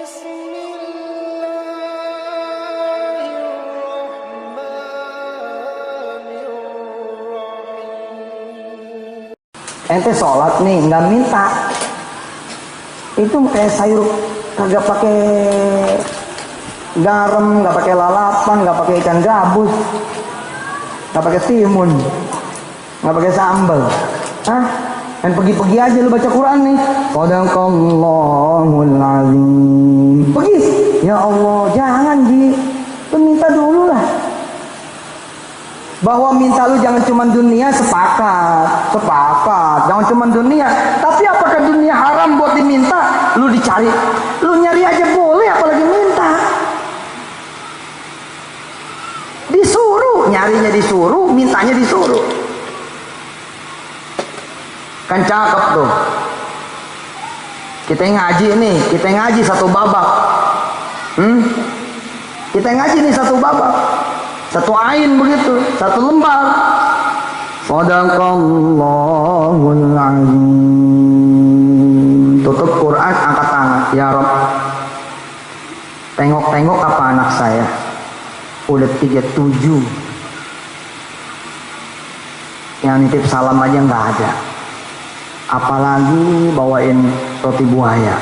Ente sholat nih nggak minta, itu kayak sayur kagak pakai garam, nggak pakai lalapan, nggak pakai ikan gabus, nggak pakai timun, nggak pakai sambal. Dan pergi-pergi aja lu baca Quran nih. Shadaqallahul azim. Pergi. Ya Allah, jangan lu minta dulu lah. Bahwa minta lu jangan cuma dunia, sepakat. Jangan cuma dunia. Tapi apakah dunia haram buat diminta? Lu dicari, lu nyari aja boleh, apalagi minta. Disuruh, nyarinya disuruh, mintanya disuruh. Kan cakep tuh. Kita ngaji nih, kita ngaji satu babak. Kita ngaji nih satu babak. Satu ain begitu, satu lembar. Shadaqallahul azim. Tutup Quran, angkat tangan. Ya Rabb, tengok-tengok apa anak saya, udah 37, yang nitip salam aja nggak ada, apalagi bawain roti buaya.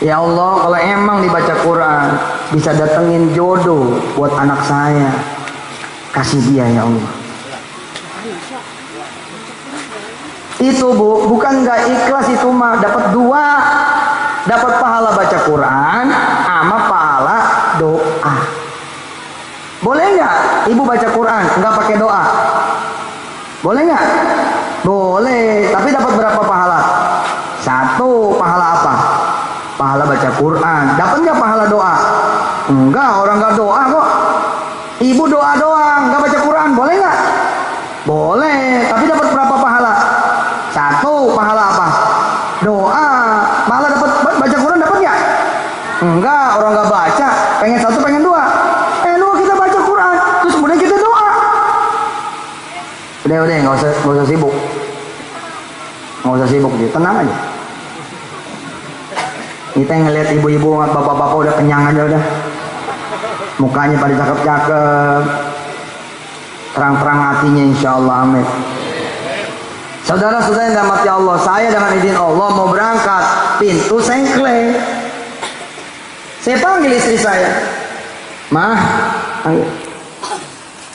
Ya Allah, kalau emang dibaca Quran bisa datengin jodoh buat anak saya, kasih dia ya Allah. Itu Bu, bukan nggak ikhlas, itu mah dapat dua, dapat pahala baca Quran sama pahala doa. Boleh nggak ibu baca Quran nggak pakai doa? Boleh nggak? Boleh, tapi dapat berapa pahala? Satu, pahala apa? Pahala baca Quran. Dapat nggak pahala doa? Enggak, orang nggak doa kok. Ibu doa doang, nggak baca Quran, boleh nggak? Boleh, tapi dapat berapa pahala? Satu, pahala apa? Doa. Pahala dapat baca Quran, dapat nggak? Enggak, orang nggak baca, pengen satu, pengen dua. Dua kita baca Quran, terus kemudian kita doa. Udah, nggak usah sibuk, gitu, tenang aja. Kita ngeliat ibu-ibu, bapak-bapak udah kenyang aja udah. Mukanya pada cakep-cakep, terang-terang hatinya, insya Allah, amin. Saudara-saudara yang dirahmati Allah, saya dengan izin Allah mau berangkat, pintu sengklek. Saya panggil istri saya, Mah, panggil.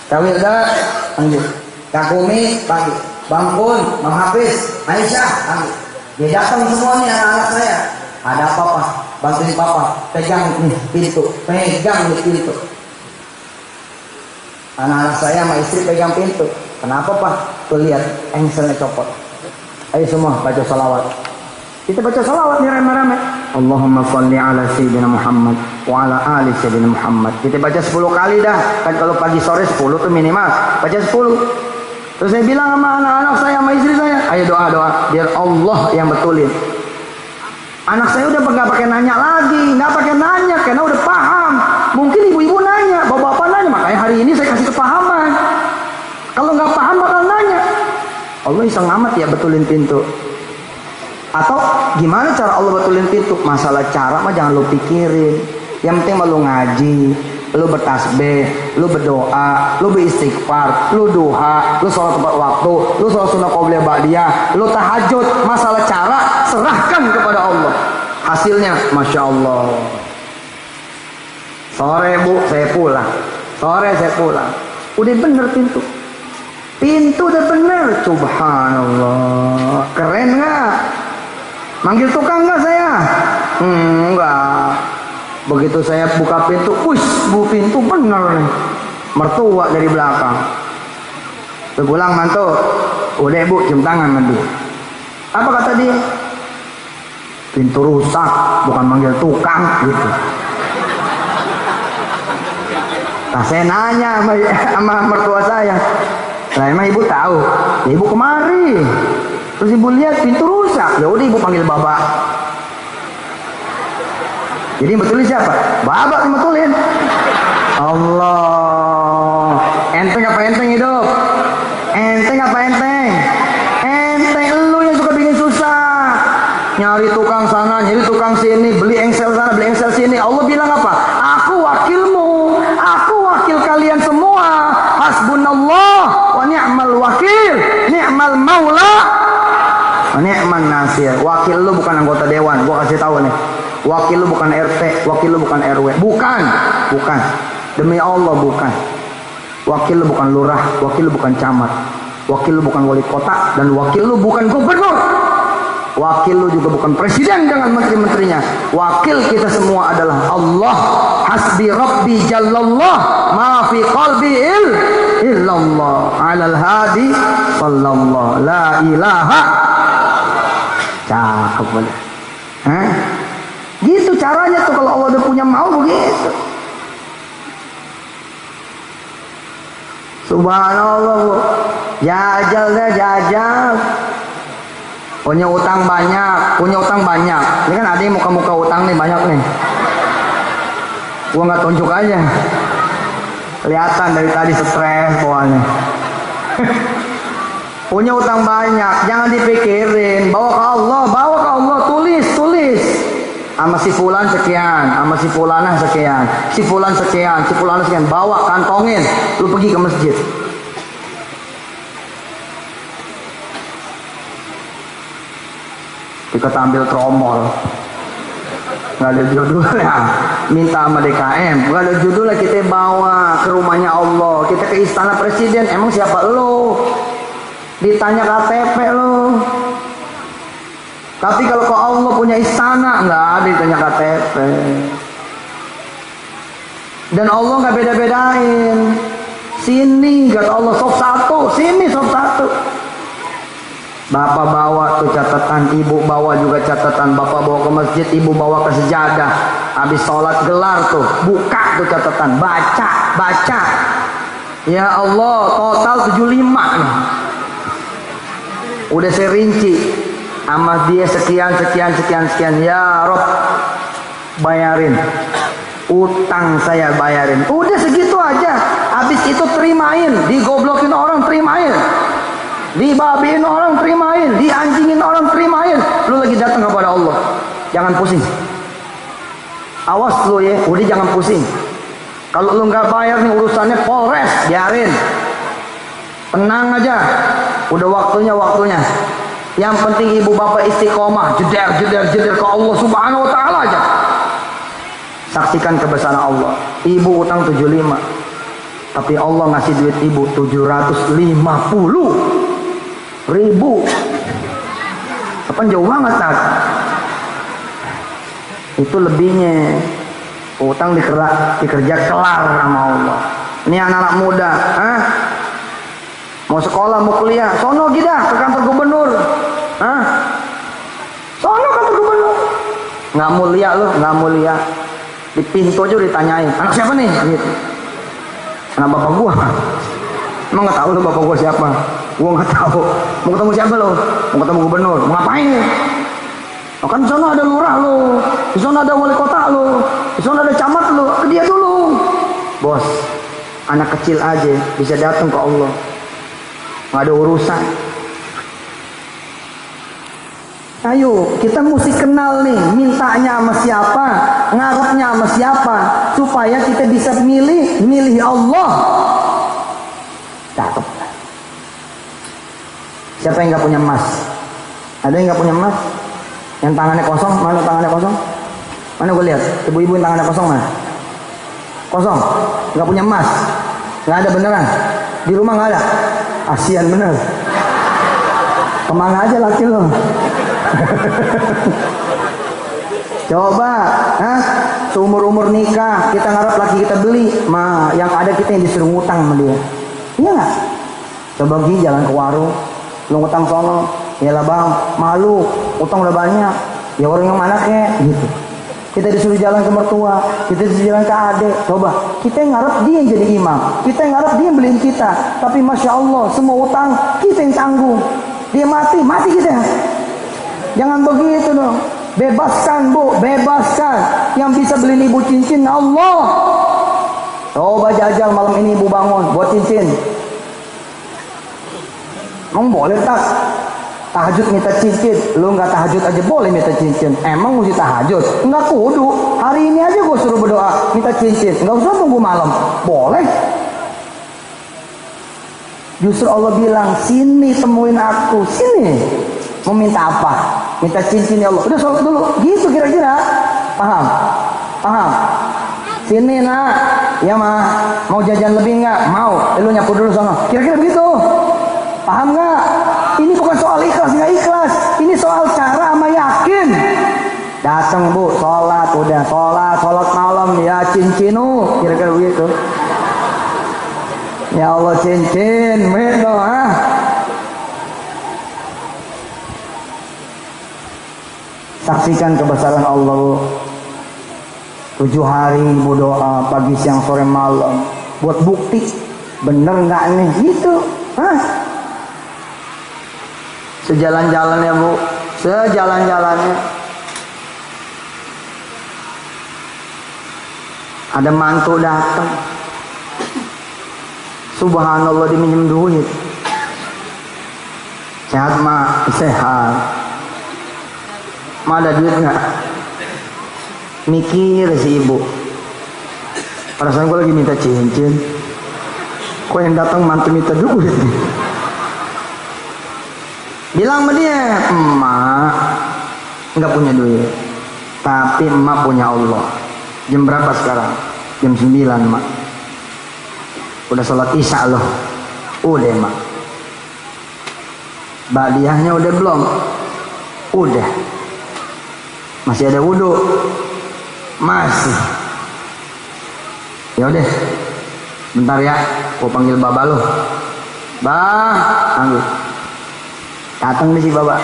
Tawilda, panggil. Kakumi, panggil. Bang Kun, Bang Hafiz, Aisyah, panggil. Dia datang semua nih anak-anak saya. Ada apa Pak? Bantuin Papa, pegang nih pintu, Anak-anak saya sama istri pegang pintu. Kenapa Pak? Tuh lihat, engselnya copot. Ayo semua baca salawat. Kita baca salawat nih rame-rame. Allahumma sholli ala sayyidina Muhammad wa ala ali sayyidina Muhammad. Kita baca 10 kali dah. Kan kalau pagi sore 10 tuh minimal. Baca 10. Terus saya bilang sama anak-anak saya, sama istri saya, ayo doa-doa biar Allah yang betulin. Anak saya udah nggak pakai nanya lagi, karena udah paham. Mungkin ibu-ibu nanya, bapak-bapak nanya, makanya hari ini saya kasih kepahaman. Kalau nggak paham bakal nanya. Allah iseng amat ya betulin pintu. Atau gimana cara Allah betulin pintu? Masalah cara mah jangan lu pikirin. Yang penting mah lu ngaji, lu bertasbih, lu berdoa, lu beristighfar, lu duha, lu sholat tepat waktu, lu sholat sunnah qobliyah ba'diyah, lu tahajud. Masalah cara serahkan kepada Allah. Hasilnya Masya Allah. Sore Bu saya pulang, udah bener pintu udah bener. Subhanallah, keren nggak? Manggil tukang nggak saya? Enggak. Begitu saya buka pintu, Bu, pintu bener nih. Mertua dari belakang. Pulang mantu, udah Bu cium tangan sama dia. Apa kata dia? Pintu rusak, bukan manggil tukang gitu. Nah saya nanya sama mertua saya, nah emang ibu tahu? Ya, ibu kemari, terus ibu lihat pintu rusak. Ya udah ibu panggil babak. Jadi betulin siapa? Babak yang betulin. Allah, enteng apa enteng hidup? Enteng apa enteng? Enteng lu yang suka bikin susah. Nyari tukang sana, nyari tukang sini, beli engsel kasir. Wakil lu bukan anggota dewan. Gua kasih tahu nih. Wakil lu bukan RT, wakil lu bukan RW. Bukan. Demi Allah bukan. Wakil lu bukan lurah, wakil lu bukan camat. Wakil lu bukan wali kota, dan wakil lu bukan gubernur. Wakil lu juga bukan presiden dengan menteri-menterinya. Wakil kita semua adalah Allah. Hasbi Rabbi Jallallah, ma fi qalbi illallah, alal hadi sallallahu la ilaha. Cakep banget. Gitu caranya tuh kalau Allah udah punya mau begitu. Subhanallah, Bu. Jajal deh, jajal. Punya utang banyak. Ini kan ada yang muka-muka utang nih banyak nih. Gua nggak tunjuk aja. Kelihatan dari tadi stres bawaannya. Punya utang banyak, jangan dipikirin. Bawa ke Allah, tulis. Sama si fulan sekian, sama si fulanah sekian, si fulan sekian, si fulanah sekian. Bawa, kantongin. Lu pergi ke masjid. Kita ambil tromol. Nggak ada judulnya, minta sama DKM. Nggak ada judulnya, kita bawa ke rumahnya Allah. Kita ke istana presiden. Emang siapa lo? Ditanya KTP lo. Tapi kalau ke Allah punya istana, nggak ada ditanya KTP. Dan Allah nggak beda-bedain. Sini kata Allah sop satu, sini sop satu. Bapak bawa tuh catatan, ibu bawa juga catatan. Bapak bawa ke masjid, ibu bawa ke sejadah. Habis sholat gelar tuh, buka tuh catatan, baca. Ya Allah, total 75 nih. Udah saya rinci, sama dia sekian. Ya Rob, bayarin. Utang saya bayarin. Udah segitu aja. Habis itu terimain, digoblokin orang terimain. Dibabiin orang terimain, dianjingin orang terimain. Lu lagi datang kepada Allah, jangan pusing. Awas lu ya, udah jangan pusing. Kalau lu nggak bayar nih urusannya Polres, biarin. Tenang aja, udah waktunya. Yang penting ibu bapak istiqomah, jeder ke Allah Subhanahu Wa Taala aja. Saksikan kebesaran Allah. Ibu utang 75, tapi Allah ngasih duit ibu 750.000. Kapan jauh banget tak? Itu lebihnya. Utang dikerja kelar sama Allah. Ini anak-anak muda, mau sekolah, mau kuliah, sono gida ke kantor gubernur. Sono kantor gubernur. Nggak mulia lu, nggak mulia. Di pintu aja ditanyain, anak siapa nih? Gitu. Anak bapak gua. Emang nggak tahu lu bapak gua siapa? Gua nggak tahu. Mau ketemu siapa lo? Mau ketemu gubernur. Mau ngapain? Oh, kan di sana ada lurah lo, di sana ada wali kota lo, di sana ada camat lo. Ke dia dulu. Bos, anak kecil aja bisa datang ke Allah. Nggak ada urusan. Ayo, kita mesti kenal nih, mintanya sama siapa, ngarepnya sama siapa, supaya kita bisa milih Allah. Cakep. Siapa yang nggak punya emas? Ada yang nggak punya emas? Yang tangannya kosong, mana tangannya kosong? Mana gue lihat, ibu-ibu yang tangannya kosong mana? Kosong, nggak punya emas, nggak ada beneran. Di rumah nggak ada. Asian bener. Kemana aja laki lo? Coba, seumur-umur nikah kita ngarep laki kita beli, yang ada kita yang disuruh ngutang sama dia. Iya nggak? Coba pergi jalan ke warung, lu ngutang sono, yalah bang, malu, utang udah banyak, ya orang yang mana kek, gitu. Kita disuruh jalan ke mertua, kita disuruh jalan ke adik. Coba, kita yang ngarep dia yang jadi imam, kita yang ngarep dia yang beliin kita. Tapi masya Allah, semua utang kita yang tanggung. Dia mati kita. Jangan begitu dong. Bebaskan bu, bebaskan. Yang bisa beliin ibu cincin Allah. Coba jajal malam ini ibu bangun buat cincin. Emang boleh tak? Tahajud minta cincin. Lu nggak tahajud aja boleh minta cincin. Emang mesti tahajud? Nggak kudu. Hari ini aja gue suruh berdoa minta cincin. Nggak usah tunggu malam. Boleh. Justru Allah bilang, sini temuin aku. Sini. Mau minta apa? minta cincin ya Allah. Udah sholat dulu. Gitu kira-kira. Paham? Paham? Sini nak, ya mah, mau jajan lebih nggak? Mau, lu nyapu dulu sono. Kira-kira begitu. Paham nggak? Ini bukan soal ikhlas nggak ikhlas, ini soal cara sama yakin. Datang bu, sholat, udah sholat malam ya cincinu, kira-kira begitu. Ya Allah cincin, begitu ah. Saksikan kebesaran Allah. 7 hari ibu doa pagi siang sore malam buat bukti bener nggak nih gitu. Hah? Sejalan-jalannya bu, sejalan-jalannya ada mantu datang. Subhanallah diminjem duit. Sehat mak, sehat. Ma ada duit nggak? Mikir si ibu, perasaan gue lagi minta cincin, kok yang datang mantu minta duit. Bilang sama dia, emak nggak punya duit, tapi emak punya Allah. Jam berapa sekarang? Jam 9 emak. Udah sholat isya loh. Udah emak. Badiahnya udah belum? Udah. Masih ada wudhu? Masih. Ya udah, bentar ya, gua panggil baba lo. Panggil. Datang nih si baba.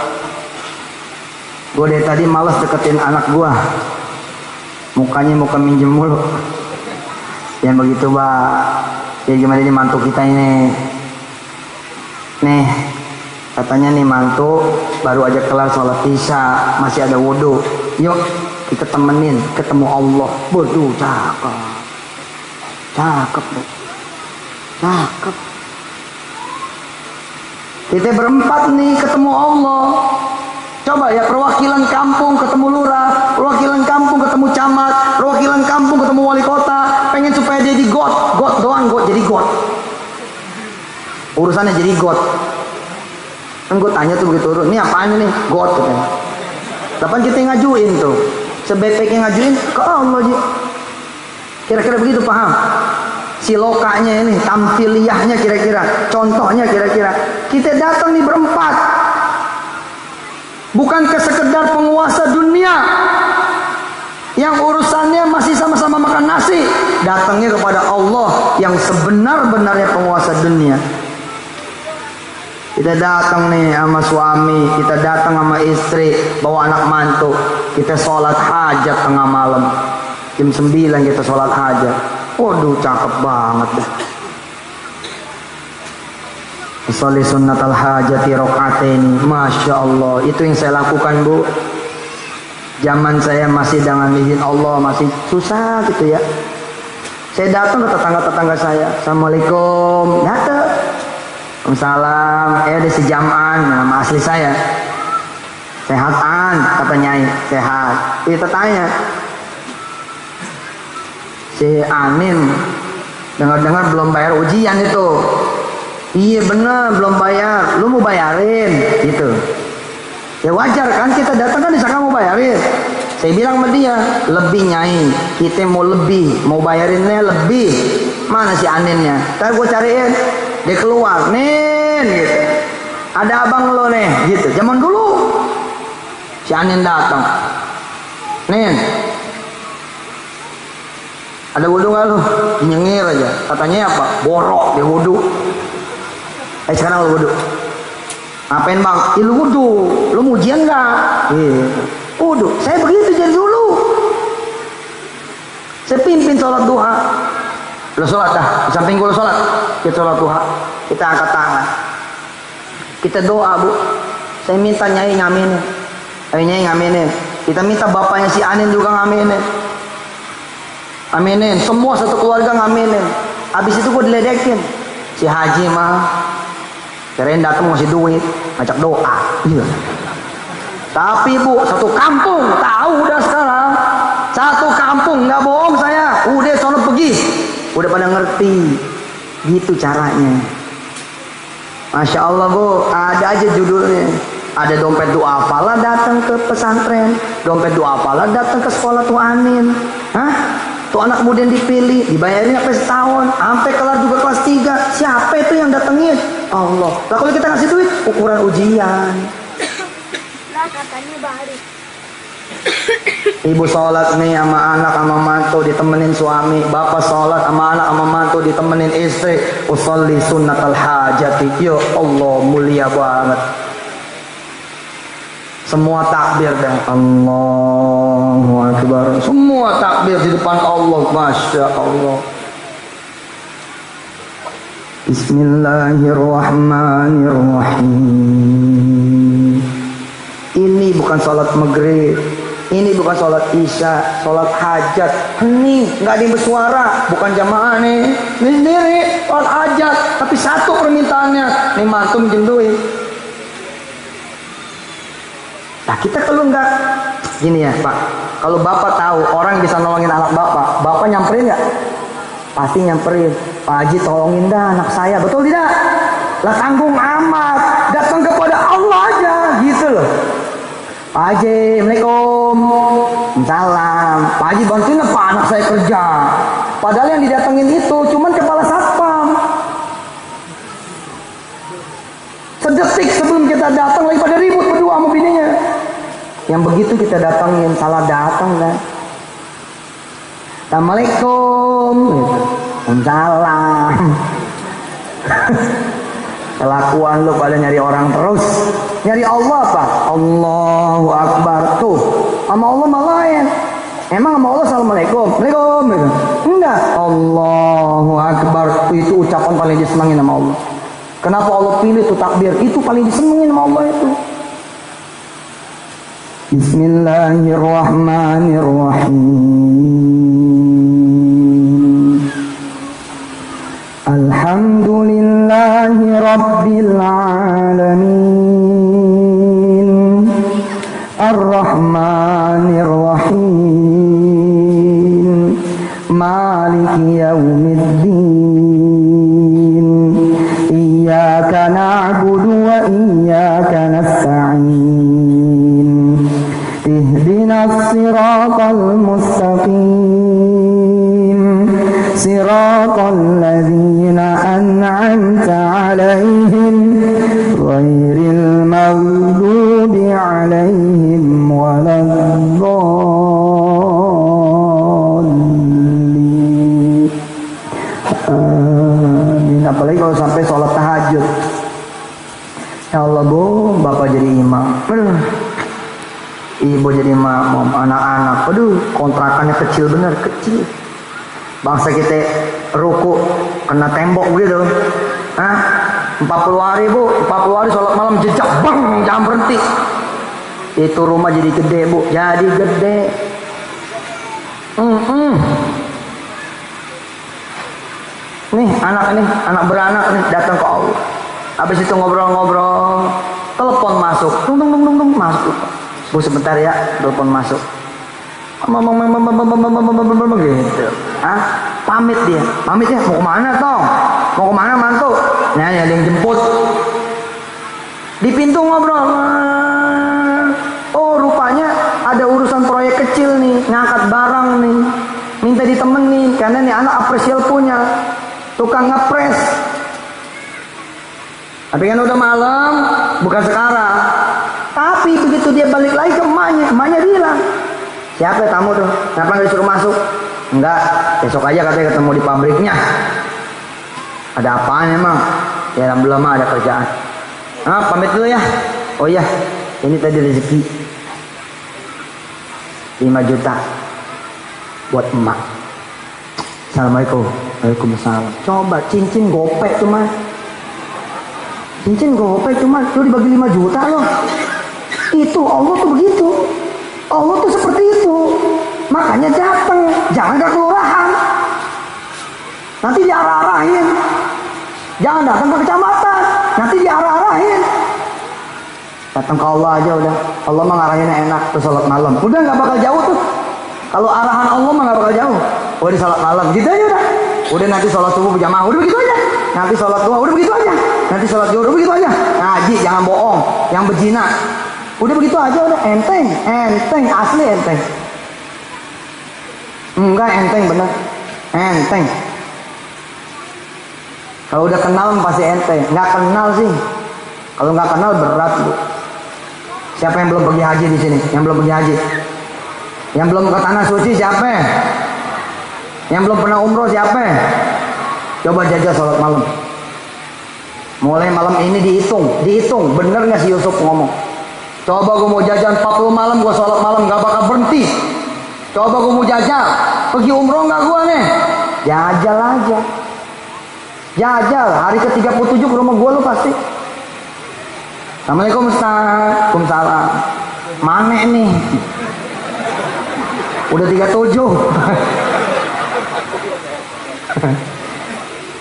Gua dari tadi malas deketin anak gua. Mukanya muka minjem mulu. Yang begitu ya gimana ini mantu kita ini. Nih, katanya nih mantu baru aja kelar sholat isya, masih ada wudhu. Yuk kita temenin ketemu Allah. Waduh, cakep bu, cakep. Kita berempat nih ketemu Allah. Coba ya, perwakilan kampung ketemu lurah, perwakilan kampung ketemu camat, perwakilan kampung ketemu wali kota. Pengen supaya dia di got doang, jadi got. Urusannya jadi got. Kan gue tanya tuh begitu, ini apaan nih? Got katanya. Kapan kita ngajuin tuh? Sebaik-baiknya ngajuin ke Allah aja. Kira-kira begitu, paham? Si lokanya ini, tamthiliyahnya kira-kira, contohnya kira-kira. Kita datang nih berempat. Bukan ke sekedar penguasa dunia yang urusannya masih sama-sama makan nasi. Datangnya kepada Allah yang sebenar-benarnya penguasa dunia. Kita datang nih sama suami, kita datang sama istri, bawa anak mantu. Kita sholat hajat tengah malam. Jam 9 kita sholat hajat. Waduh, cakep banget deh. Sholli sunnatal hajati rokaatain. Masya Allah, itu yang saya lakukan bu. Zaman saya masih dengan izin Allah, masih susah gitu ya. Saya datang ke tetangga-tetangga saya. Assalamualaikum. Datang. Waalaikumsalam. Ada si Jaman, nama asli saya. Sehatan, kata Nyai. Sehat. Kita tanya. Si Anin, dengar-dengar belum bayar ujian itu. Iya bener, belum bayar. Lu mau bayarin? Gitu. Ya wajar kan, kita datang kan disangka mau bayarin. Saya bilang sama dia, lebih Nyai. Kita mau lebih, mau bayarinnya lebih. Mana si Aninnya? Ntar gue cariin. Dia keluar, Nin, gitu. Ada abang lo nih, gitu. Zaman dulu, si Anin datang. Nin, ada wudhu nggak lo? Nyengir aja. Katanya apa? Borok dia wudhu. Sekarang lo wudhu. Ngapain bang? Lu wudhu. Lu mau ujian nggak? Gitu. Wudhu. Saya begitu jadi dulu. Saya pimpin sholat duha. Lo sholat dah, di samping gue lo sholat. Kita sholat duha, kita angkat tangan, kita doa bu. Saya minta Nyai ngaminin, Nyai ngaminin. Kita minta bapaknya si Anin juga ngaminin, aminin. Semua satu keluarga ngaminin. Habis itu gue diledekin. Si Haji mah, kirain datang ngasih duit, ngajak doa. Iya. Tapi bu, satu kampung tahu udah sekarang. Satu kampung, nggak bohong saya. Udah sono pergi. Udah pada ngerti, gitu caranya. Masya Allah bu, ada aja judulnya. Ada dompet duafalah datang ke pesantren, dompet duafalah datang ke sekolah tuh Anin. Hah? Tuh anak kemudian dipilih, dibayarin sampai setahun, sampai kelar juga kelas 3. Siapa itu yang datengin? Allah. Lah kalau kita ngasih duit, ukuran ujian. Lah katanya balik. Ibu sholat nih sama anak sama mantu ditemenin suami, bapak sholat sama anak sama mantu ditemenin istri. Usolli sunnatal hajati. Ya Allah, mulia banget. Semua takbir dan Allahu Akbar. Semua takbir di depan Allah, masya Allah. Bismillahirrahmanirrahim. Ini bukan sholat maghrib, ini bukan sholat isya, sholat hajat. Hening, nggak ada yang bersuara, bukan jamaah nih. Ini sendiri sholat hajat, tapi satu permintaannya, nih mantu minjem duit. Nah kita kalau nggak gini ya Pak, kalau Bapak tahu orang bisa nolongin anak Bapak nyamperin nggak? Pasti nyamperin. Pak Haji tolongin dah anak saya, betul tidak? Lah tanggung amat, datang kepada Allah aja, gitu loh. Pak Haji, Assalamualaikum. Salam. Pak Haji bantuin apa anak saya kerja? Padahal yang didatengin itu cuman kepala satpam. Sedetik sebelum kita datang lagi pada ribut berdua sama bininya. Yang begitu kita datangin, salah datang kan. Assalamualaikum. Salam. Kelakuan lu pada nyari orang terus. Nyari Allah apa? Allahu Akbar. Tuh, sama Allah malah lain. Emang sama Allah Assalamualaikum. Waalaikum. Enggak. Allahu Akbar. Itu ucapan paling disenangin sama Allah. Kenapa Allah pilih itu takbir? Itu paling disenengin sama Allah itu. Bismillahirrahmanirrahim. Alhamdulillahi Rabbil Alamin. Ar-Rahmanir-Rahim. Maliki Yawmiddin. Iyyaka na'budu wa iyyaka nasta'in. Ihdinas siratal mustaqim. Siratal ladzina an'amta 'alaihim ghairil maghdubi 'alaihim waladdallin. Amin. Apalagi kalau sampai sholat tahajud. Ya Allah Bu, Bapak jadi imam. Aduh. Ibu jadi imam, anak-anak. Aduh, kontrakannya kecil bener, kecil. Bangsa kita ruku kena tembok gitu. Hah? 40 hari Bu, 40 hari sholat malam jejak, bang, jangan berhenti. Itu rumah jadi gede Bu, jadi gede. Nih anak beranak nih datang ke Allah. Habis itu ngobrol-ngobrol, telepon masuk, dung masuk. Bu sebentar ya, telepon masuk. Gitu. Ah, pamit dia. Pamit ya, mau kemana Tong? Mau kemana mantu? Nah, ada yang jemput. Di pintu ngobrol. Oh, rupanya ada urusan proyek kecil nih, ngangkat barang nih. Minta ditemenin, karena nih anak apresial punya. Tukang ngepres. Tapi kan udah malam, bukan sekarang. Tapi begitu dia balik lagi ke emaknya bilang, siapa tamu tuh? Kenapa nggak disuruh masuk? Enggak, besok aja katanya ketemu di pabriknya. Ada apaan emang? Ya alhamdulillah mah ada kerjaan. Ah, pamit dulu ya. Oh iya, ini tadi rezeki 5 juta buat emak. Assalamualaikum. Waalaikumsalam. Coba cincin gopek cuma. Cincin gopek cuma lu dibagi 5 juta loh. Itu Allah tuh begitu. Allah tuh seperti itu. Makanya datang, jangan ke kelurahan. Nanti diarah-arahin. Jangan datang ke kecamatan, nanti diarah-arahin. Datang ke Allah aja udah. Allah mah ngarahinnya enak, tuh sholat malam. Udah nggak bakal jauh tuh. Kalau arahan Allah mah nggak bakal jauh. Oh di sholat malam, gitu aja udah. Udah nanti sholat subuh berjamaah, udah begitu aja. Nanti sholat duha, udah begitu aja. Nanti sholat zuhur, udah begitu aja. Ngaji haji jangan bohong, yang berzina. Udah begitu aja, udah enteng, asli enteng. Enggak enteng bener, enteng. Kalau udah kenal pasti enteng, nggak kenal sih. Kalau nggak kenal berat bu. Siapa yang belum pergi haji di sini? Yang belum pergi haji? Yang belum ke tanah suci siapa? Yang belum pernah umroh siapa? Coba jajal sholat malam. Mulai malam ini dihitung, bener nggak si Yusuf ngomong? Coba gue mau jajan 40 malam, gue sholat malam gak bakal berhenti. Coba gue mau jajal, pergi umroh nggak gue nih? Jajal aja. Jajal, hari ke-37 ke rumah gue lu pasti. Assalamualaikum Ustaz. Waalaikumsalam. Mana nih? Udah 37.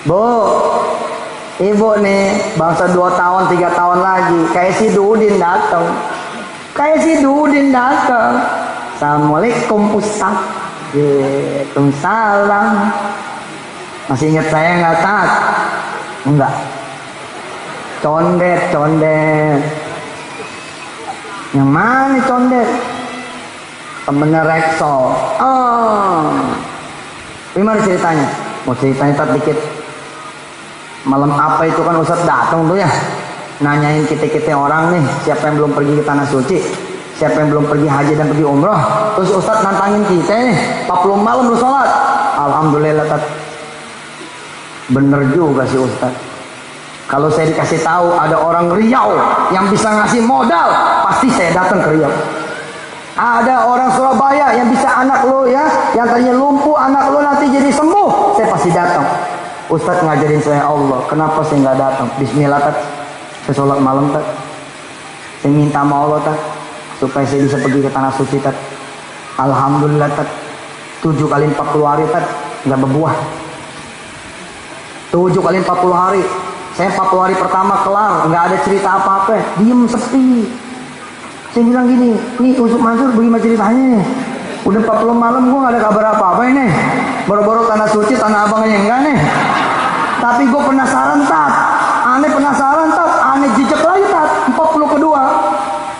Bu, ibu nih bangsa 2 tahun 3 tahun lagi kayak si Dudin datang. Assalamualaikum Ustaz. Waalaikumsalam. Masih ingat saya nggak Tat? Enggak. Condet. Yang mana condet? Temennya Rexol. Gimana ceritanya? Mau ceritanya Tat dikit. Malam apa itu kan Ustadz datang tuh ya, nanyain kita orang nih, siapa yang belum pergi ke tanah suci, siapa yang belum pergi haji dan pergi umroh. Terus Ustadz nantangin kita nih, 40 malam lu sholat. Alhamdulillah Tat. Bener juga sih Ustadz. Kalau saya dikasih tahu ada orang Riau yang bisa ngasih modal, pasti saya datang ke Riau. Ada orang Surabaya yang bisa anak lo ya, yang tadinya lumpuh anak lo nanti jadi sembuh, saya pasti datang. Ustadz ngajarin saya Allah, kenapa saya nggak datang? Bismillah Tat, saya sholat malam Tat. Saya minta sama Allah Tat, supaya saya bisa pergi ke tanah suci Tat. Alhamdulillah Tat, 7 kali 40 hari Tat, nggak berbuah. 7 kali 40 hari, saya 40 hari pertama kelar, nggak ada cerita apa-apa, diem sepi. Saya bilang gini, nih Ustadz Mansur bagaimana ceritanya nih? Udah 40 malam gua gak ada kabar apa-apa ini. Boro-boro tanah suci, tanah abangnya enggak nih. Tapi gue penasaran Tat. Aneh jejak lagi Tat, 40 kedua.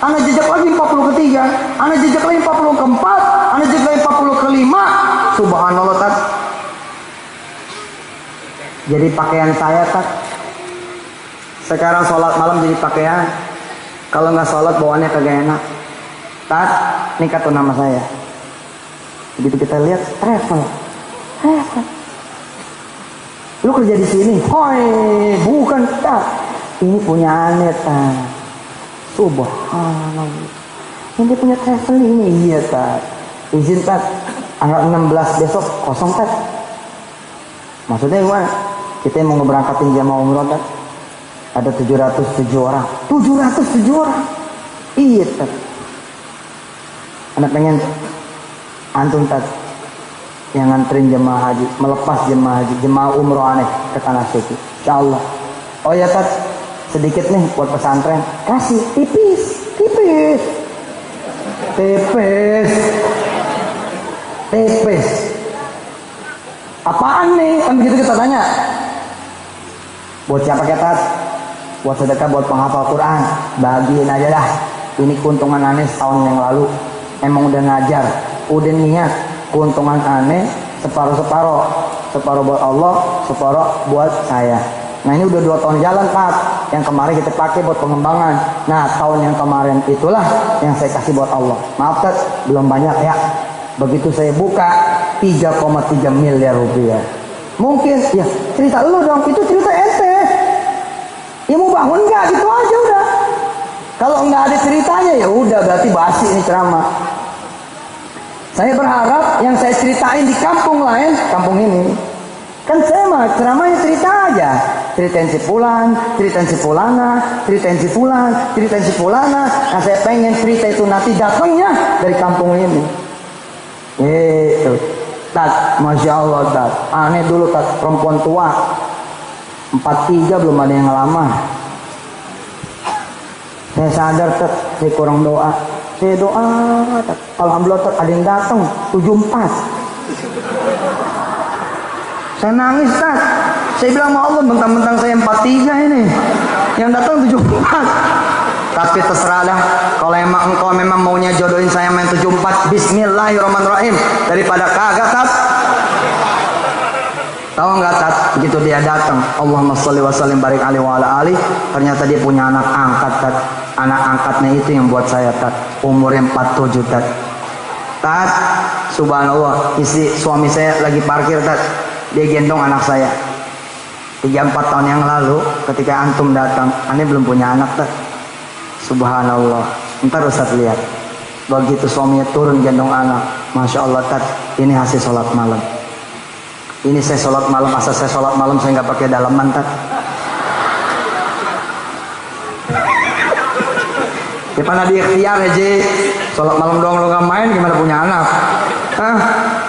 Aneh jejak lagi 40 ketiga. Aneh jejak lagi 40 keempat. Aneh jejak lagi 40 kelima. Subhanallah Tat. Jadi pakaian saya Tat. Sekarang sholat malam jadi pakaian. Kalau nggak sholat bawaannya kagak enak. Tat, ini kartu nama saya. Begitu kita lihat travel. Lu kerja di sini? Hoi, bukan Tat. Ini punya aneh Tat. Subhanallah. Ini punya travel ini. Iya Tat. Izin Tat. Tanggal 16 besok kosong Tat. Maksudnya gimana? Kita mau ngeberangkatin jamaah umroh Tat. Ada 707 orang. 707 orang. Iya Tat. Anak pengen antum Tat yang nganterin jemaah haji, melepas jemaah haji, jemaah umroh aneh ke tanah suci. Insyaallah. Oh ya Tat, sedikit nih buat pesantren. Kasih tipis. Apaan nih? Kan begitu kita tanya. Buat siapa Tat? Buat sedekah, buat penghafal Quran. Bagiin aja dah. Ini keuntungan aneh setahun yang lalu. Emang udah ngajar, udah niat. Keuntungan aneh separuh-separuh buat Allah, separuh buat saya. Nah ini udah 2 tahun jalan Pak. Yang kemarin kita pakai buat pengembangan. Nah tahun yang kemarin itulah yang saya kasih buat Allah. Maaf Tat, belum banyak ya. Begitu saya buka 3,3 miliar rupiah. Mungkin ya cerita lu dong, itu cerita ente. Ya mau bangun nggak gitu aja udah. Kalau nggak ada ceritanya ya udah berarti basi ini ceramah. Saya berharap yang saya ceritain di kampung lain, kampung ini, kan saya mah ceramahnya cerita aja. Ceritain si Fulan, ceritain si Fulana, ceritain si Fulan, ceritain si Fulana. Nah saya pengen cerita itu nanti datangnya dari kampung ini. Itu, Tat, Masya Allah Tat. Aneh dulu Tat, perempuan tua, 43 belum ada yang ngelamar. Saya sadar Tat, saya kurang doa. Saya doa, Tat. Alhamdulillah Tat, ada yang datang 74. Saya nangis Tat. Saya bilang sama Allah, bentang-bentang saya 43 ini. yang datang 74. Tapi terserah dah, kalau emang engkau memang maunya jodohin saya main 74, bismillahirrahmanirrahim, daripada kagak tat. Tahu nggak tat? Begitu dia datang, Allahumma sholli wa sallim barik alaihi wa ala ali, ternyata dia punya anak angkat tat. Anak angkatnya itu yang buat saya tat, umurnya 47 tat. Tat, subhanallah, suami saya lagi parkir tat, dia gendong anak saya. 3-4 tahun yang lalu ketika antum datang, aneh belum punya anak tat. Subhanallah, ntar Ustaz lihat, begitu suaminya turun gendong anak, masya Allah tat, ini hasil sholat malam. Ini saya sholat malam, asal saya sholat malam saya nggak pakai dalaman tat. Ya pada di ikhtiar aja, sholat malam doang lo nggak main, gimana punya anak?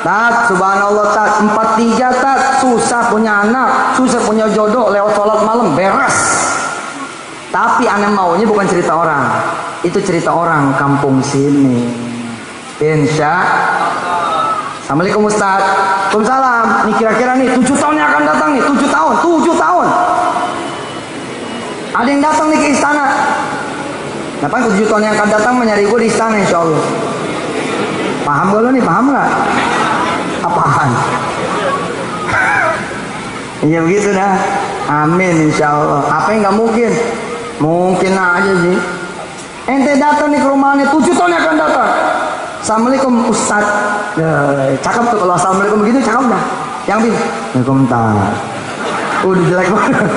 Tat, subhanallah tat, 43 tat, susah punya anak, susah punya jodoh lewat sholat malam, beres. Tapi aneh maunya bukan cerita orang, itu cerita orang kampung sini. Insya Assalamualaikum Ustaz. Waalaikumsalam. Nih kira-kira nih 7 tahun yang akan datang nih, 7 tahun. Ada yang datang nih ke istana. Kenapa 7 tahun yang akan datang menyari gue di istana insya Allah. Paham gak lo nih? Paham gak? Apaan? Iya begitu dah. Amin insya Allah. Apa yang gak mungkin? Mungkin aja sih. Ente datang nih ke rumahnya 7 tahun yang akan datang. Assalamualaikum Ustaz. Cakep tuh kalau assalamualaikum begitu, cakep dah. Yang bin, waalaikumsalam. Udah jelek banget.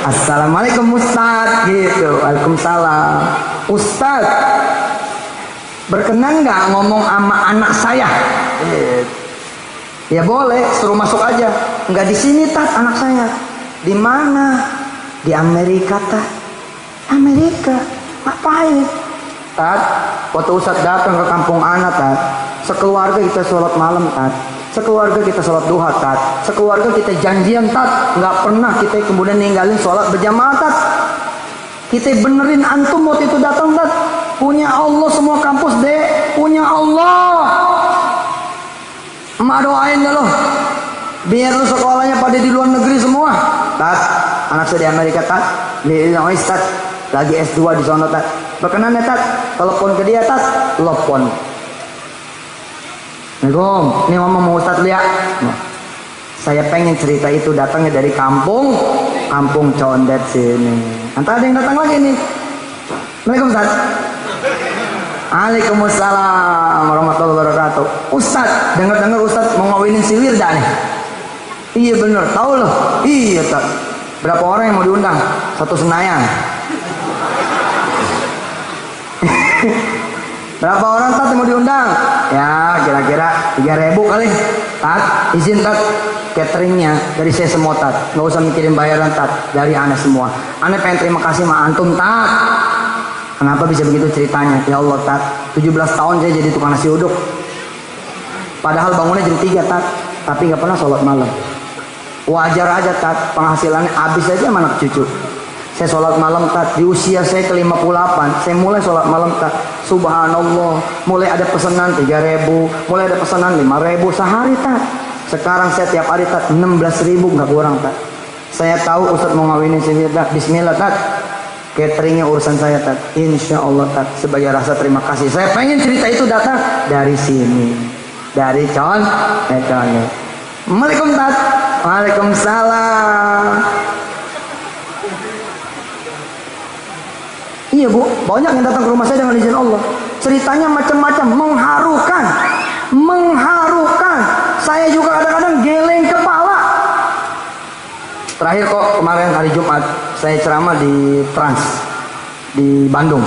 Assalamualaikum Ustaz gitu. Waalaikumsalam. Ustaz, berkenan nggak ngomong sama anak saya? Ya boleh, suruh masuk aja. Nggak di sini tat, anak saya. Di mana? Di Amerika tat. Amerika. Ngapain? Tat, waktu Ustaz datang ke kampung anak tat, sekeluarga kita sholat malam tat, sekeluarga kita sholat duha tat, sekeluarga kita janjian tat, nggak pernah kita kemudian ninggalin sholat berjamaah tat. Kita benerin antum waktu itu datang tat, punya Allah semua kampus deh, punya Allah. Emak doain dah lo, biar lu sekolahnya pada di luar negeri semua tat. Anak saya di Amerika tat, di Illinois tat, lagi S2 di sana tat. Berkenan ya tat, telepon ke dia tat, telepon. Assalamualaikum, ini ngomong mau Ustaz lihat. Saya pengen cerita itu datangnya dari kampung Condet sini. Nanti ada yang datang lagi nih. Assalamualaikum Ustaz. Waalaikumsalam warahmatullahi wabarakatuh. Ustaz, dengar Ustaz mau ngawinin si Wirda nih. Iya bener, tahu loh. Iya tat. Berapa orang yang mau diundang? Satu Senayan. Berapa orang tat yang mau diundang? Ya kira-kira 3.000 kali. Tat, izin tat, cateringnya dari saya semua tat, nggak usah mikirin bayaran tat, dari aneh semua. Aneh pengen terima kasih sama antum tat. Kenapa bisa begitu ceritanya? Ya Allah tat, 17 tahun saya jadi tukang nasi uduk. Padahal bangunnya jam 3 tat, tapi nggak pernah sholat malam. Wajar aja tat, penghasilannya habis aja sama anak cucu. Saya sholat malam tat, di usia saya ke-58 saya mulai sholat malam tat. Subhanallah, mulai ada pesanan 3.000, mulai ada pesanan 5.000 sehari tat. Sekarang saya tiap hari tat 16.000 nggak kurang tat. Saya tahu Ustaz mau ngawinin sini tat, bismillah tat, cateringnya urusan saya tat, insya Allah tat, sebagai rasa terima kasih. Saya pengen cerita itu datang dari sini, dari Condet. Assalamualaikum tat. Waalaikumsalam. Iya bu, banyak yang datang ke rumah saya dengan izin Allah. Ceritanya macam-macam, mengharukan. Saya juga kadang-kadang geleng kepala. Terakhir kok kemarin hari Jumat saya ceramah di Trans di Bandung.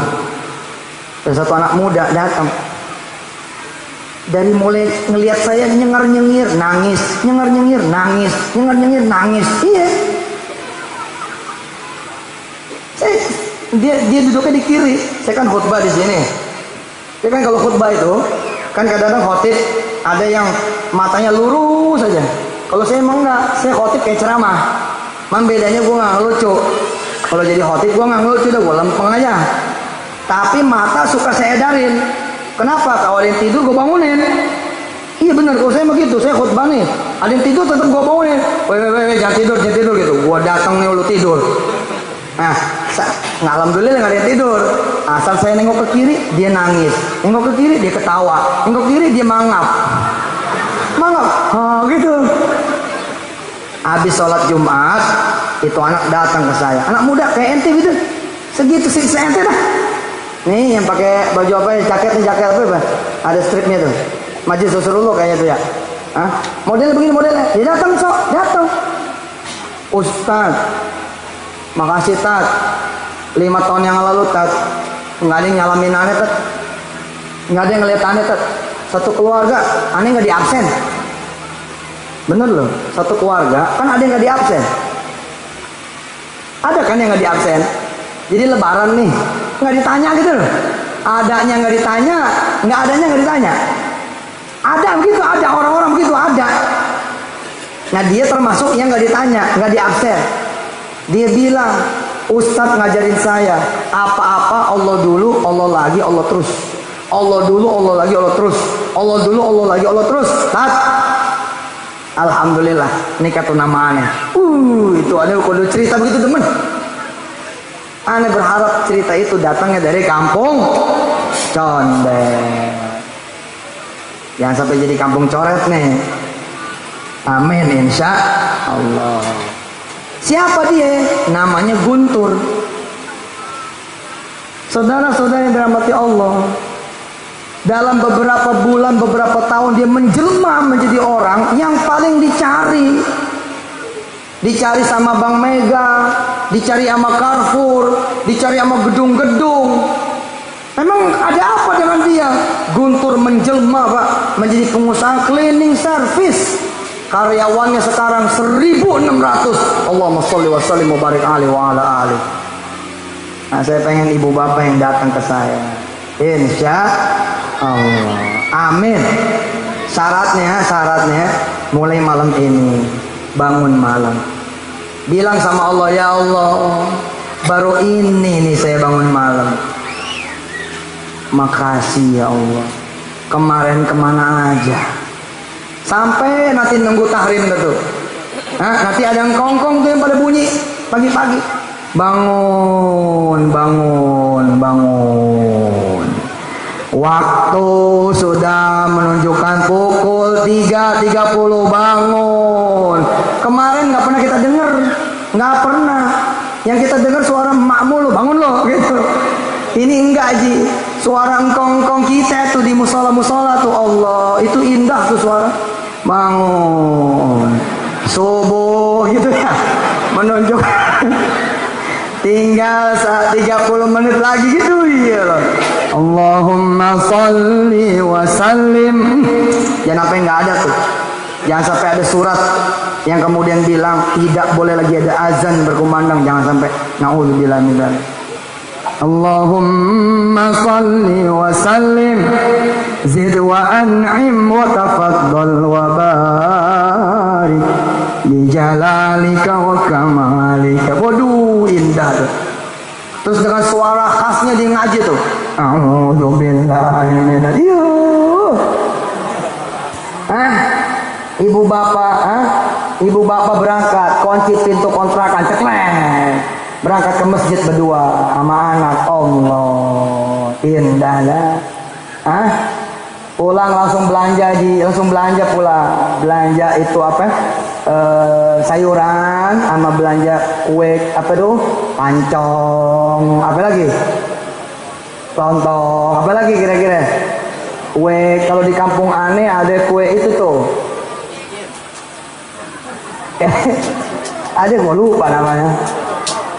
Ada satu anak muda datang. Dari mulai ngelihat saya nyengar-nyengir, nangis, nyengar-nyengir, nangis, nyengar-nyengir, nangis. Iya. Dia duduknya di kiri. Saya kan khutbah di sini. Dia kan kalau khutbah itu kan kadang-kadang khotib ada yang matanya lurus saja. Kalau saya emang enggak, saya khotib kayak ceramah. Bedanya gue nggak ngelucu. Kalau jadi khotib gue nggak ngelucu, dah gue lempeng aja. Tapi mata suka saya edarin. Kenapa? Kalau ada yang tidur gue bangunin. Iya benar, kalau saya begitu, saya khutbah nih. Ada yang tidur tetap gue bangunin. Weh, jangan tidur gitu. Gue datang nih lu tidur. Nah, alhamdulillah nggak ada yang tidur. Asal saya nengok ke kiri dia nangis, nengok ke kiri dia ketawa, nengok ke kiri dia mangap, gitu. Habis sholat Jumat itu anak datang ke saya, anak muda kayak ente gitu, segitu siksa ente dah. Nih yang pakai baju apa ya, jaket apa? Ada stripnya tuh, Majlis Rasulullah kayaknya tuh ya. Model begini modelnya, dia datang datang. Ustaz, makasih Tat. 5 tahun yang lalu Tat, nggak ada yang nyalamin aneh Tat, nggak ada yang ngeliat aneh Tat. Satu keluarga, aneh nggak di absen. Bener loh, satu keluarga kan ada yang nggak di absen. Ada kan yang nggak di absen. Jadi lebaran nih, nggak ditanya gitu loh. Adanya nggak ditanya, nggak adanya nggak ditanya. Ada begitu, ada orang-orang begitu ada. Nah dia termasuk yang nggak ditanya, nggak di absen. Dia bilang, Ustadz ngajarin saya apa-apa Allah dulu, Allah lagi, Allah terus. Allah dulu, Allah lagi, Allah terus. Allah dulu, Allah lagi, Allah terus. Tat. Alhamdulillah, ini kata namanya. Itu ada kode cerita begitu teman. Aneh berharap cerita itu datangnya dari kampung Condet. Jangan sampai jadi kampung coret nih. Amin insya Allah. Siapa dia? Namanya Guntur. Saudara-saudara yang dirahmati Allah, dalam beberapa bulan, beberapa tahun dia menjelma menjadi orang yang paling dicari. Dicari sama Bank Mega, dicari sama Carrefour, dicari sama gedung-gedung. Memang ada apa dengan dia? Guntur menjelma Pak, menjadi pengusaha cleaning service. Karyawannya sekarang 1.600. Allahumma sholli wa sallim wa barik alaihi wa ala alihi. Nah, saya pengen ibu bapak yang datang ke saya. Insya Allah. Amin. Syaratnya mulai malam ini bangun malam. Bilang sama Allah, ya Allah, baru ini nih saya bangun malam. Makasih ya Allah. Kemarin kemana aja? Sampai nanti nunggu tahrim gitu. Nanti ada yang kongkong tuh yang pada bunyi pagi-pagi. Bangun. Waktu sudah menunjukkan pukul 3.30 bangun. Kemarin nggak pernah kita dengar, nggak pernah. Yang kita dengar suara emak mulu, bangun lo gitu. Ini enggak Ji, suara engkong-engkong kita tuh di musola-musola tuh Allah, itu indah tuh suara. Bangun, subuh gitu ya, menunjukkan tinggal 30 menit lagi gitu ya loh. Allahumma sholli wa sallim. Jangan sampai nggak ada tuh. Jangan sampai ada surat yang kemudian bilang tidak boleh lagi ada azan berkumandang. Jangan sampai. Na'udzubillah min dzalik. Allahumma sholli wa sallim, zid wa an'im wa tafaddal wa barik bi jalalika wa kamalika. Waduh, indah tuh. Terus dengan suara khasnya dia ngaji tuh. A'udzubillahi minadz. Ibu bapak berangkat, kunci pintu kontrakan, ceklek. Berangkat ke masjid berdua sama anak. Allah, indah lah. Pulang langsung belanja pulang. Belanja itu apa? Sayuran sama belanja kue apa tuh? Pancong. Apa lagi? Lontong. Apa lagi kira-kira? Kue kalau di kampung aneh ada kue itu tuh. Ada gua lupa namanya.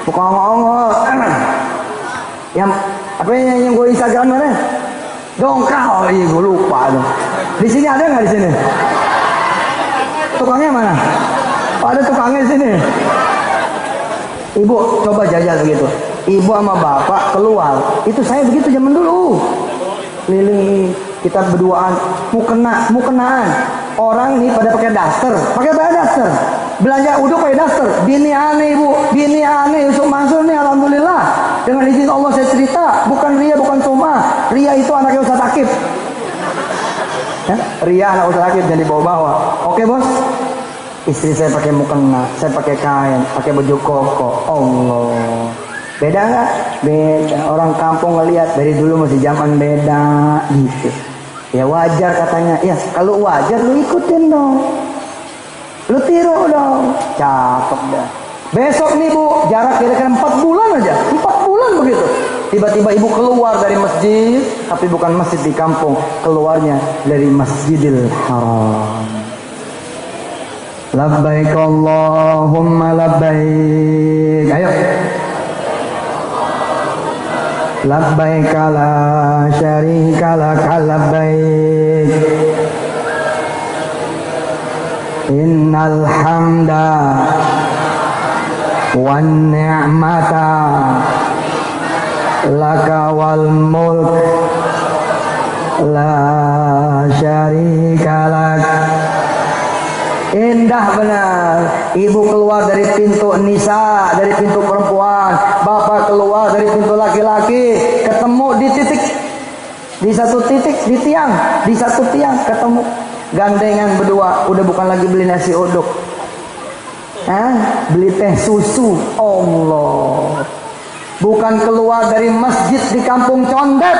Pokoknya yang apa yang gue Instagram mana? Dongkal, iya gue lupa tuh. Di sini ada nggak di sini? Tukangnya mana? Ada tukangnya di sini. Ibu coba jajal begitu. Ibu sama bapak keluar. Itu saya begitu zaman dulu. Keliling kita berduaan, mukenaan. Orang nih pada pakai daster, belanja uduk pakai daster. Bini aneh ibu, bini aneh Yusuf Mansur nih, alhamdulillah. Dengan izin Allah saya cerita, bukan ria, bukan cuma. Ria itu anaknya Ustaz Akib. Ria anak Ustaz Akib jadi bawa-bawa. Oke bos, istri saya pakai mukena, saya pakai kain, pakai baju koko. Allah. Beda nggak? Beda. Orang kampung ngelihat dari dulu masih zaman beda gitu. Ya wajar katanya. Ya kalau wajar lu ikutin dong. Lu tiru dong. Cakep dah. Besok nih Bu, jarak kira-kira 4 bulan aja. 4 bulan begitu. Tiba-tiba ibu keluar dari masjid, tapi bukan masjid di kampung, keluarnya dari Masjidil Haram. Labbaik Allahumma labbaik. Ayo. Labbaik la syarika lak labbaik. Innal hamda wan ni'mata laka wal mulk la syarika lak. Indah benar. Ibu keluar dari pintu nisa, dari pintu perempuan. Bapak keluar dari pintu laki-laki. Ketemu di titik, di satu titik, di tiang, di satu tiang ketemu. Gandengan berdua. Udah bukan lagi beli nasi uduk, beli teh susu. Allah. Bukan keluar dari masjid di kampung Condet,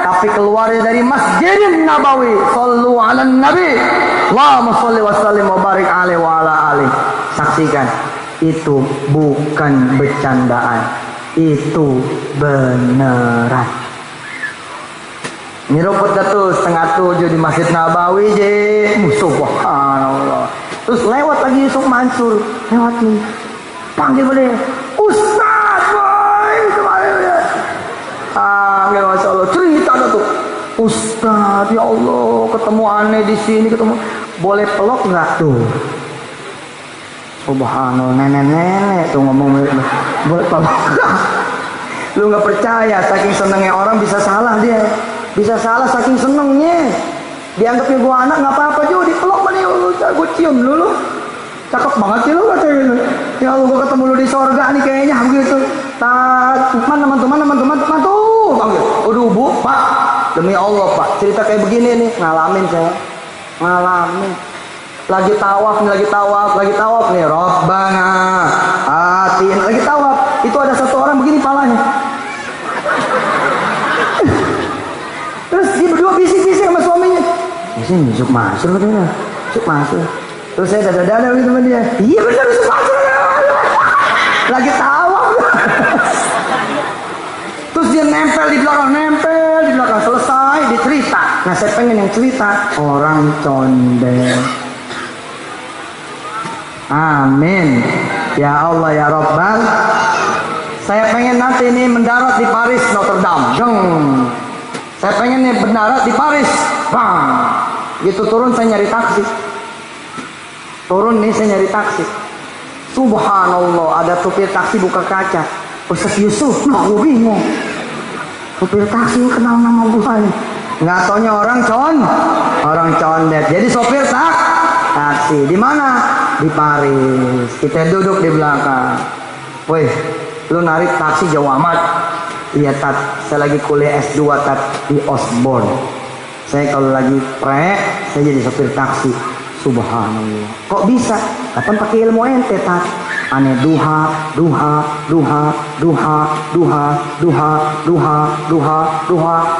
tapi keluar dari Masjidin Nabawi. Shallu ala Nabi. Allahumma shalli wa sallim wa barik alaihi wa ala alihi. Saksikan, itu bukan bercandaan, itu beneran. Nyeruput tuh 6:30 di Masjid Nabawi je. Subhanallah. Terus lewat lagi Yusuf Mansur, lewat nih. Panggil boleh, Ustaz, boy, kemarin ya. Masya Allah, cerita tuh. Ustaz, ya Allah, ketemu aneh di sini, ketemu. Boleh peluk nggak tuh? Subhanallah, nenek-nenek tuh ngomong, boleh peluk nggak? Lu nggak percaya, saking senengnya orang bisa salah dia. Bisa salah saking senengnya. Dianggapnya gua anak nggak apa-apa juga, dipeluk mana gue cium dulu. Cakep banget sih lu katanya. Ya Allah, gua ketemu lu di sorga nih kayaknya begitu. Teman-teman tuh panggil. Udah Bu, Pak. Demi Allah Pak, cerita kayak begini nih ngalamin saya. Ngalamin. Lagi tawaf nih. Rabbana atin. Lagi tawaf. Itu ada satu orang begini palanya. Terus dia berdua bisik-bisik sama suaminya. Ini Yusuf Mansur katanya. Yusuf Mansur. Terus saya dada-dada gitu sama dia. Iya benar Yusuf Mansur. Lagi tawaf. Terus dia nempel di belakang. Selesai dicerita. Nah saya pengen yang cerita orang Condet. Amin. Ya Allah ya Rabbal. Saya pengen nanti ini mendarat di Paris Notre Dame. Saya pengen nih mendarat di Paris. Bang. Gitu turun saya nyari taksi. Subhanallah, ada supir taksi buka kaca. Ustaz Yusuf, gue bingung. Supir taksi kenal nama gue nih. Nggak taunya orang Condet. Jadi sopir taksi di mana? Di Paris. Kita duduk di belakang. Woi, lu narik taksi jauh amat. Iya Tat, saya lagi kuliah S2 Tat di Osborne. Saya kalau lagi saya jadi sopir taksi. Subhanallah. Kok bisa? Kapan pakai ilmu ente Tat? Aneh duha,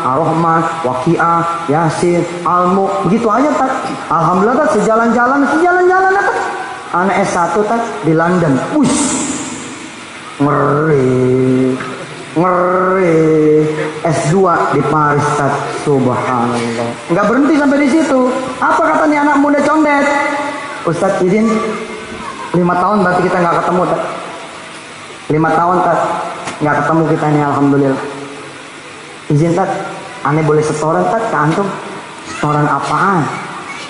Ar-Rahman, Waqiah, Yasin, Al-Mulk. Begitu aja Tat. Alhamdulillah Tat, sejalan-jalan Tat. Aneh S1 Tat di London. Ngeri. S2 di Paris Tat. Subhanallah. Enggak berhenti sampai di situ. Apa katanya anak muda Condet? Ustaz izin 5 tahun berarti kita nggak ketemu Tat. 5 tahun Tat nggak ketemu kita nih, alhamdulillah. Izin Tat, aneh boleh setoran Tat ke antum? Setoran apaan?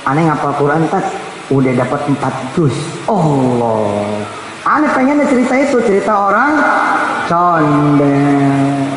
Aneh ngapal Quran Tat, udah dapat 4 juz. Allah. Aneh pengennya cerita itu, cerita orang Condet.